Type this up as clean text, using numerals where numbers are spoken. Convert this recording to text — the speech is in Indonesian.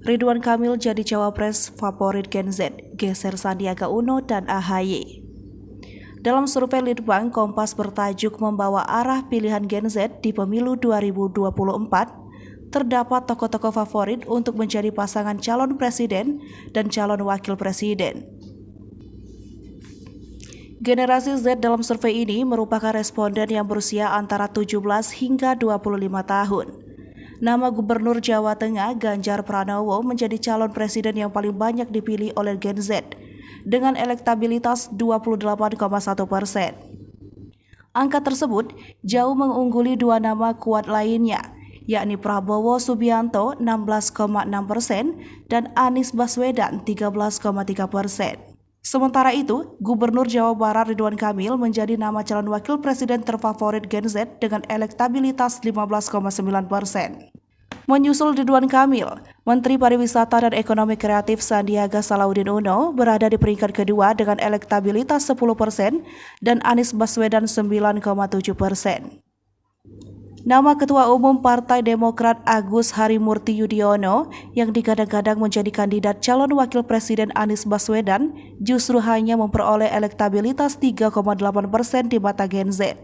Ridwan Kamil jadi cawapres favorit Gen Z, geser Sandiaga Uno dan AHY. Dalam survei Litbang, Kompas bertajuk membawa arah pilihan Gen Z di pemilu 2024, terdapat tokoh-tokoh favorit untuk menjadi pasangan calon presiden dan calon wakil presiden. Generasi Z dalam survei ini merupakan responden yang berusia antara 17 hingga 25 tahun. Nama Gubernur Jawa Tengah Ganjar Pranowo menjadi calon presiden yang paling banyak dipilih oleh Gen Z dengan elektabilitas 28,1%. Angka tersebut jauh mengungguli dua nama kuat lainnya, yakni Prabowo Subianto 16,6% dan Anies Baswedan 13,3%. Sementara itu, Gubernur Jawa Barat Ridwan Kamil menjadi nama calon wakil presiden terfavorit Gen Z dengan elektabilitas 15,9%. Menyusul Ridwan Kamil, Menteri Pariwisata dan Ekonomi Kreatif Sandiaga Salahuddin Uno berada di peringkat kedua dengan elektabilitas 10% dan Anies Baswedan 9,7%. Nama Ketua Umum Partai Demokrat Agus Harimurti Yudhoyono yang digadang-gadang menjadi kandidat calon wakil presiden Anies Baswedan justru hanya memperoleh elektabilitas 3,8% di mata Gen Z.